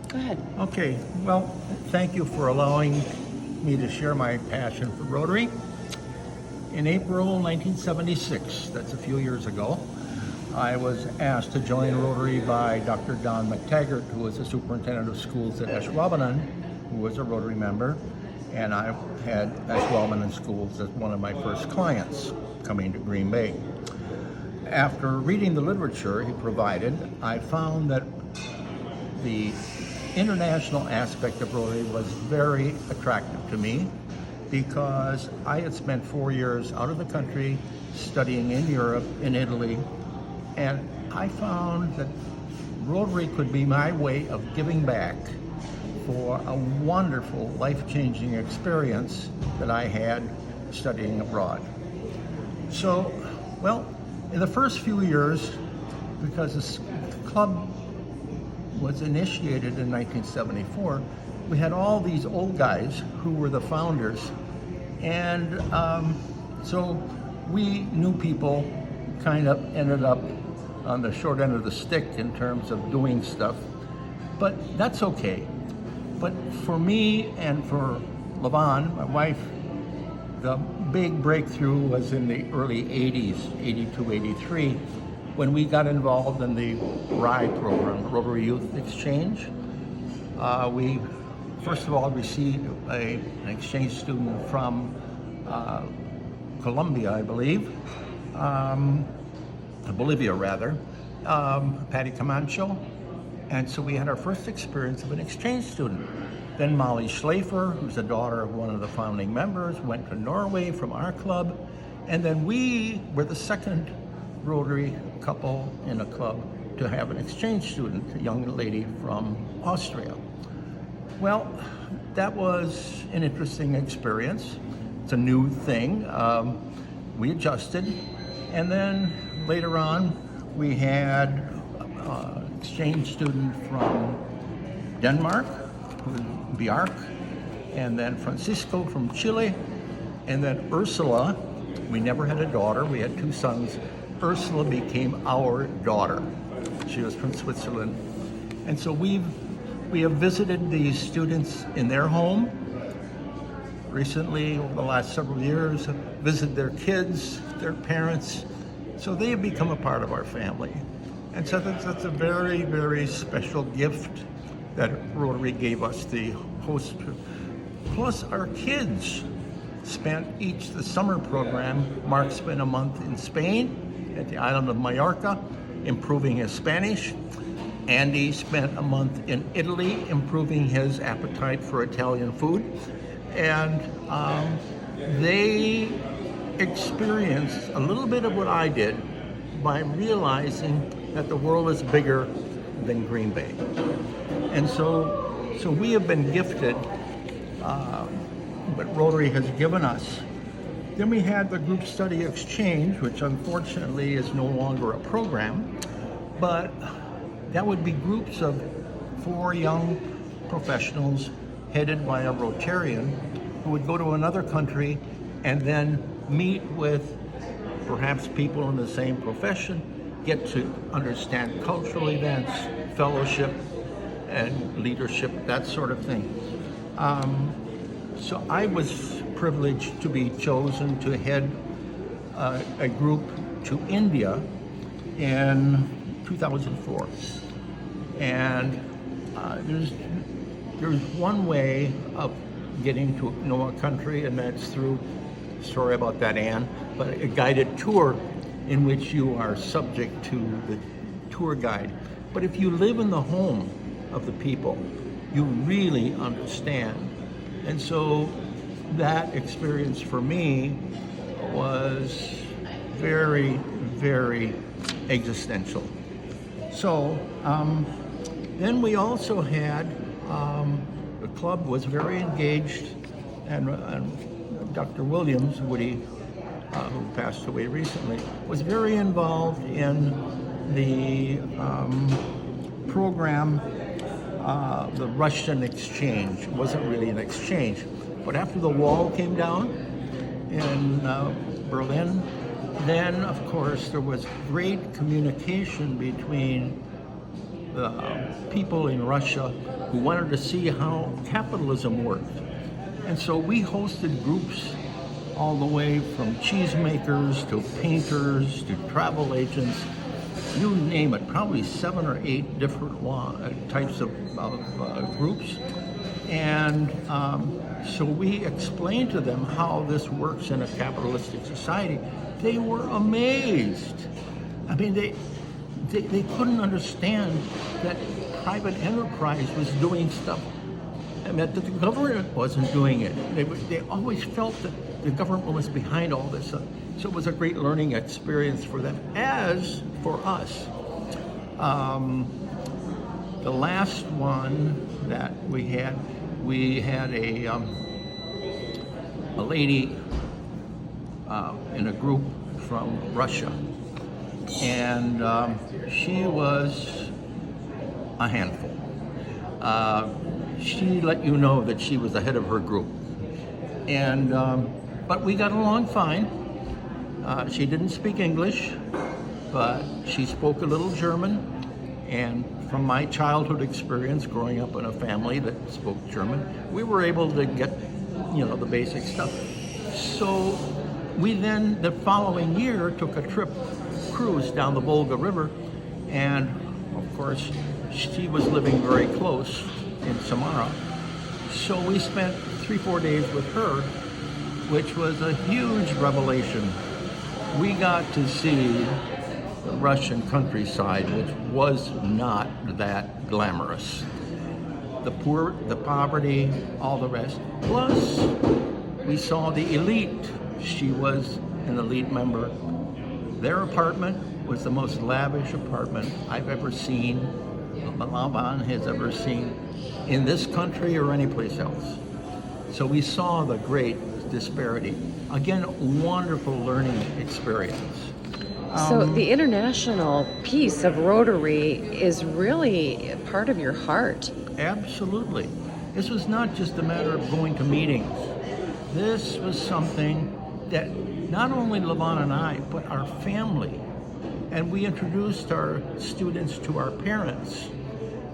Go ahead. Okay, well, thank you for allowing me to share my passion for Rotary. In April 1976, that's a few years ago, I was asked to join Rotary by Dr. Don McTaggart, who was the superintendent of schools at Ashwaubenon, who was a Rotary member, and I had Ashwaubenon Schools as one of my first clients coming to Green Bay. After reading the literature he provided, I found that the international aspect of Rotary was very attractive to me because I had spent 4 years out of the country studying in Europe, in Italy, and I found that Rotary could be my way of giving back for a wonderful, life-changing experience that I had studying abroad. So, well, in the first few years, because this club was initiated in 1974, we had all these old guys who were the founders, and so we new people kind of ended up on the short end of the stick in terms of doing stuff, but that's okay. But for me and for Levon, my wife, the big breakthrough was in the early 80s, 82, 83, when we got involved in the RIE program, the Rotary Youth Exchange. We, first of all, received an exchange student from Colombia, I believe, Bolivia rather, Patty Camacho. And so we had our first experience of an exchange student. Then Molly Schlafer, who's the daughter of one of the founding members, went to Norway from our club. And then we were the second Rotary couple in a club to have an exchange student, a young lady from Austria. Well, that was an interesting experience. It's a new thing. We adjusted. And then later on, we had exchange student from Denmark, Bjark, and then Francisco from Chile, and then Ursula. We never had a daughter, we had two sons. Ursula became our daughter. She was from Switzerland. And so we have visited these students in their home. Recently, over the last several years, visited their kids, their parents. So they have become a part of our family. And so that's a very, very special gift that Rotary gave us, the host. Plus our kids spent the summer program. Mark spent a month in Spain at the island of Mallorca, improving his Spanish. Andy spent a month in Italy, improving his appetite for Italian food. And they experienced a little bit of what I did by realizing that the world is bigger than Green Bay. And so we have been gifted what Rotary has given us. Then we had the group study exchange, which unfortunately is no longer a program, but that would be groups of 4 young professionals headed by a Rotarian who would go to another country and then meet with perhaps people in the same profession, get to understand cultural events, fellowship, and leadership, that sort of thing. So I was privileged to be chosen to head a group to India in 2004. And there's one way of getting to know a country, and that's through, sorry about that, Anne, but a guided tour in which you are subject to the tour guide. But if you live in the home of the people, you really understand. And so that experience for me was very, very existential. So then we also had, the club was very engaged, and Dr. Williams, Woody, who passed away recently, was very involved in the program, the Russian exchange. It wasn't really an exchange, but after the wall came down in Berlin, then of course there was great communication between people in Russia who wanted to see how capitalism worked. And so we hosted groups all the way from cheesemakers to painters to travel agents, you name it, probably 7 or 8 different types of groups. And so we explained to them how this works in a capitalistic society. They were amazed. I mean, they couldn't understand that private enterprise was doing stuff and that the government wasn't doing it. They always felt that the government was behind all this. So it was a great learning experience for them, as for us. The last one that we had a lady in a group from Russia, and she was a handful. She let you know that she was the head of her group, and but we got along fine. She didn't speak English, but she spoke a little German, and from my childhood experience growing up in a family that spoke German, we were able to get, the basic stuff. So we then, the following year, took a cruise down the Volga River, and of course, she was living very close in Samara. So we spent 3-4 days with her, which was a huge revelation. We got to see the Russian countryside, which was not that glamorous. The poor, the poverty, all the rest. Plus, we saw the elite. She was an elite member. Their apartment was the most lavish apartment I've ever seen, Malaban has ever seen, in this country or anyplace else. So we saw the great disparity. Again, wonderful learning experience. So the international piece of Rotary is really part of your heart. Absolutely. This was not just a matter of going to meetings. This was something that not only Levon and I, but our family, and we introduced our students to our parents.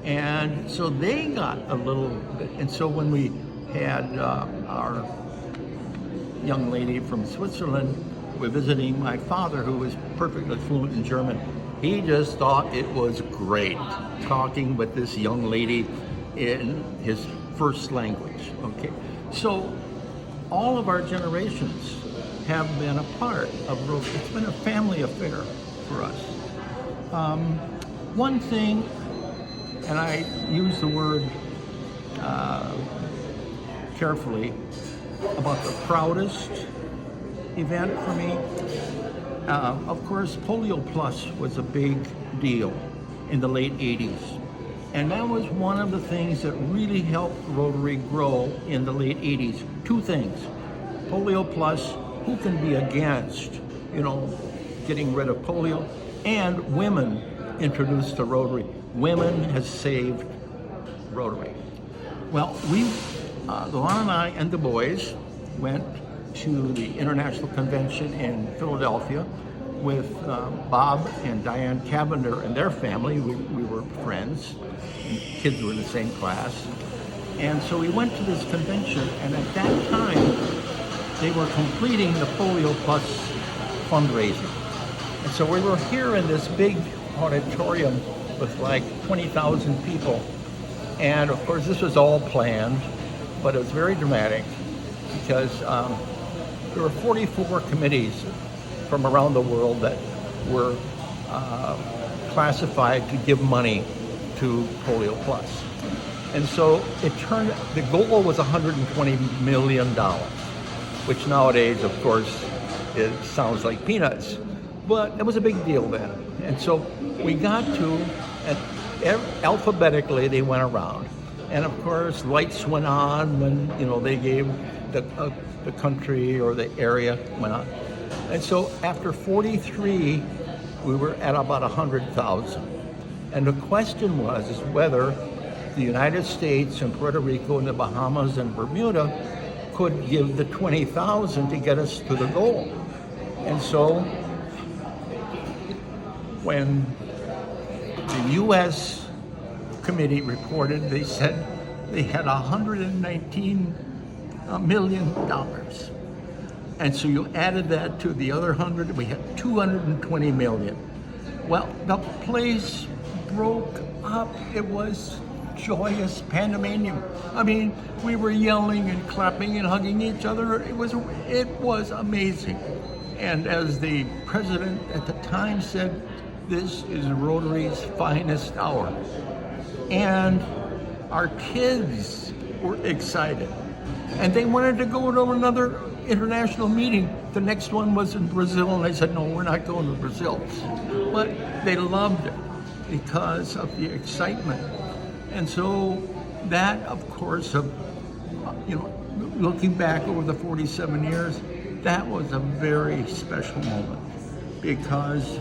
And so they got a little bit, and so when we had our young lady from Switzerland were visiting my father, who was perfectly fluent in German, he just thought it was great talking with this young lady in his first language. Okay, so all of our generations have been a part of Rotary. It's been a family affair for us. One thing, and I use the word carefully, about the proudest event for me, of course, Polio Plus was a big deal in the late 80s. And that was one of the things that really helped Rotary grow in the late 80s. Two things. Polio Plus, who can be against, getting rid of polio? And women introduced to Rotary. Women has saved Rotary. Well, Luana and I and the boys went to the International Convention in Philadelphia with Bob and Diane Cavender and their family. We were friends, and kids were in the same class. And so we went to this convention, and at that time, they were completing the Polio Plus fundraising. And so we were here in this big auditorium with like 20,000 people. And of course, this was all planned, but it was very dramatic because there were 44 committees from around the world that were classified to give money to Polio Plus. And so the goal was $120 million, which nowadays, of course, it sounds like peanuts, but it was a big deal then. And so we got to, and alphabetically they went around. And of course, lights went on when, they gave the country or the area went on. And so after 43, we were at about 100,000. And the question was is whether the United States and Puerto Rico and the Bahamas and Bermuda could give the 20,000 to get us to the goal. And so when the U.S. committee reported, they said they had $119 million. And so you added that to the other 100, we had 220 million. Well, the place broke up. It was joyous pandemonium. I mean, we were yelling and clapping and hugging each other. It was amazing. And as the president at the time said, this is Rotary's finest hour. And our kids were excited. And they wanted to go to another international meeting. The next one was in Brazil, and they said, no, we're not going to Brazil. But they loved it because of the excitement. And so that, of course, looking back over the 47 years, that was a very special moment because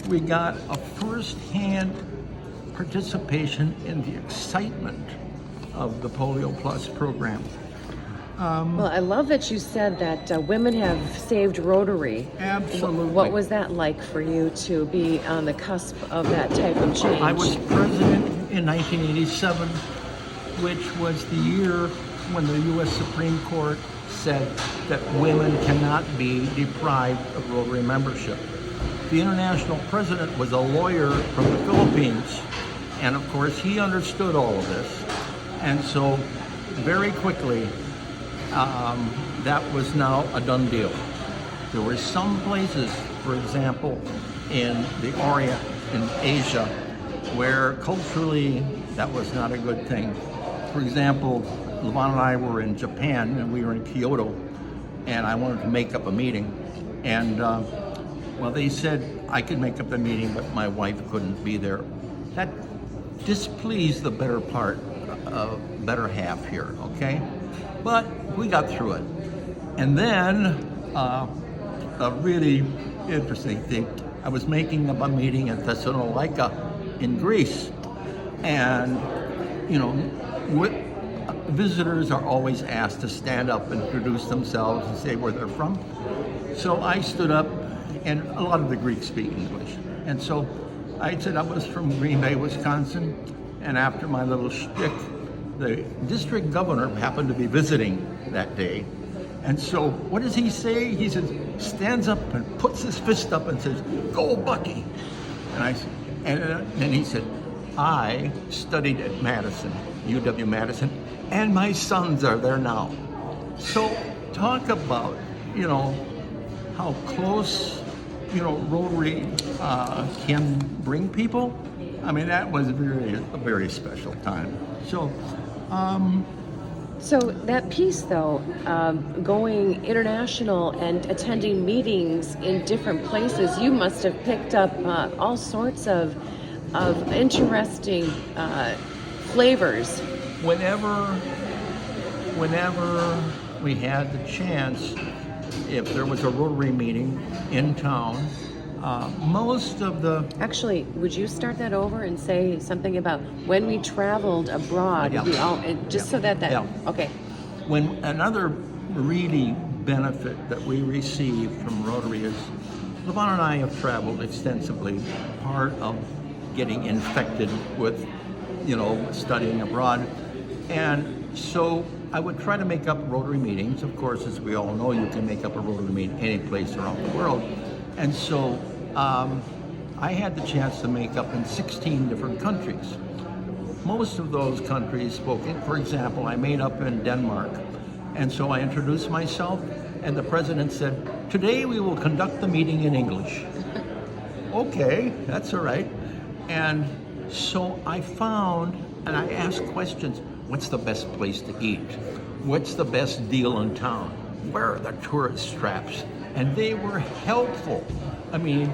we got a first-hand participation in the excitement of the Polio Plus program. Well, I love that you said that women have saved Rotary. Absolutely. What was that like for you to be on the cusp of that type of change? I was president in 1987, which was the year when the U.S. Supreme Court said that women cannot be deprived of Rotary membership. The international president was a lawyer from the Philippines, and of course he understood all of this. And so very quickly, that was now a done deal. There were some places, for example, in the Orient, in Asia, where culturally that was not a good thing. For example, Levon and I were in Japan, and we were in Kyoto, and I wanted to make up a meeting. And, well, they said I could make up the meeting, but my wife couldn't be there. That displeased the better half here, okay? But we got through it. And then, a really interesting thing, I was making up a meeting at Thessalonica in Greece. And, visitors are always asked to stand up and introduce themselves and say where they're from. So I stood up, and a lot of the Greeks speak English. And so I said I was from Green Bay, Wisconsin. And after my little shtick, the district governor happened to be visiting that day. And so what does he say? He says, stands up and puts his fist up and says, "Go Bucky." And he said, "I studied at Madison, UW-Madison, and my sons are there now." So talk about, how close, Rotary can bring people. I mean, that was a very special time. So that piece, though, going international and attending meetings in different places, you must have picked up all sorts of interesting flavors. Whenever we had the chance, if there was a Rotary meeting in town, most of the... Actually, would you start that over and say something about when we traveled abroad? Yeah. So that... Yeah. Okay. When another really benefit that we receive from Rotary is, Levon and I have traveled extensively, part of getting infected with, studying abroad. And so I would try to make up Rotary meetings. Of course, as we all know, you can make up a Rotary meeting any place around the world. And so I had the chance to make up in 16 different countries. Most of those countries spoke, for example, I made up in Denmark. And so I introduced myself, and the president said, "Today we will conduct the meeting in English." Okay, that's all right. And so I found, and I asked questions, what's the best place to eat? What's the best deal in town? Where are the tourist traps? And they were helpful. I mean,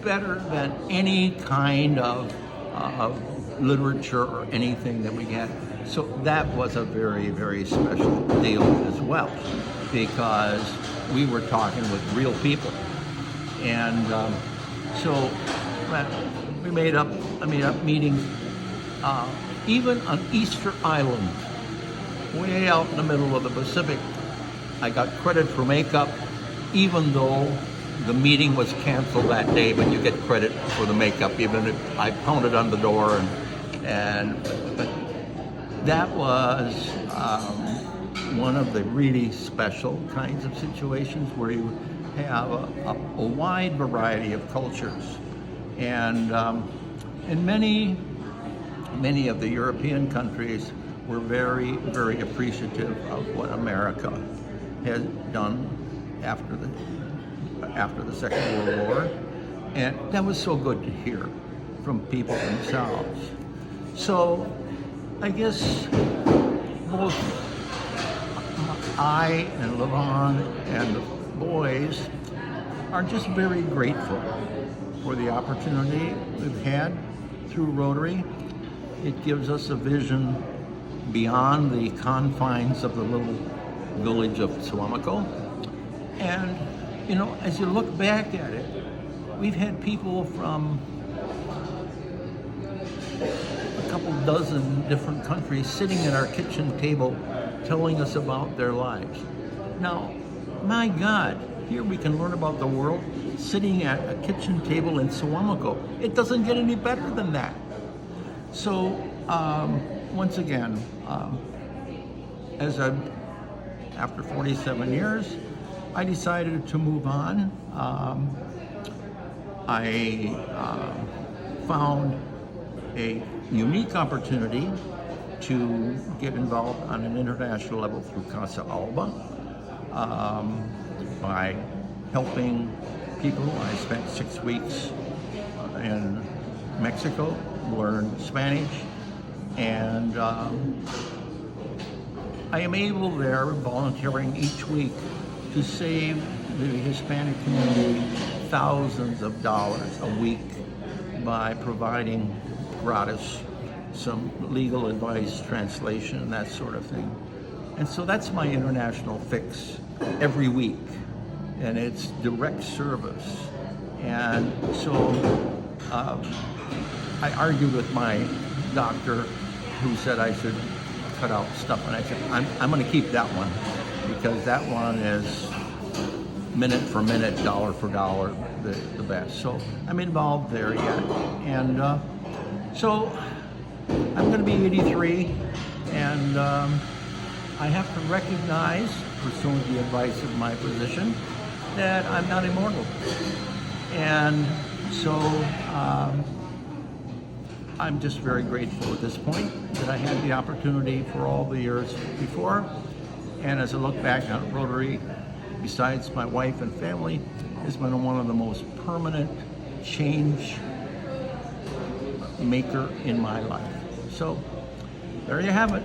better than any kind of literature or anything that we had. So that was a very, very special deal as well, because we were talking with real people. And so I made up meetings, even on Easter Island, way out in the middle of the Pacific. I got credit for makeup, even though the meeting was canceled that day, but you get credit for the makeup, even if I pounded on the door And but that was one of the really special kinds of situations where you have a wide variety of cultures. And many of the European countries were very, very appreciative of what America had done after the Second World War. And that was so good to hear from people themselves. So I guess both I and Levon and the boys are just very grateful for the opportunity we've had through Rotary. It gives us a vision beyond the confines of the little village of Suamico. And, you know, as you look back at it, we've had people from a couple dozen different countries sitting at our kitchen table telling us about their lives. Now, my God, here we can learn about the world sitting at a kitchen table in Suamico. It doesn't get any better than that. So, once again, after 47 years, I decided to move on. I found a unique opportunity to get involved on an international level through Casa Alba by helping people. I spent 6 weeks in Mexico, learned Spanish, and I am able there, volunteering each week, to save the Hispanic community thousands of dollars a week by providing gratis some legal advice, translation, that sort of thing. And so that's my international fix every week, and it's direct service. And so I argued with my doctor, who said I should cut out stuff, and I said, I'm going to keep that one, because that one is minute for minute, dollar for dollar, the best. So I'm involved there yet. And so I'm going to be 83, and I have to recognize, pursuant to the advice of my physician, that I'm not immortal. And so I'm just very grateful at this point that I had the opportunity for all the years before. And as I look back on Rotary, besides my wife and family, has been one of the most permanent change maker in my life. So there you have it.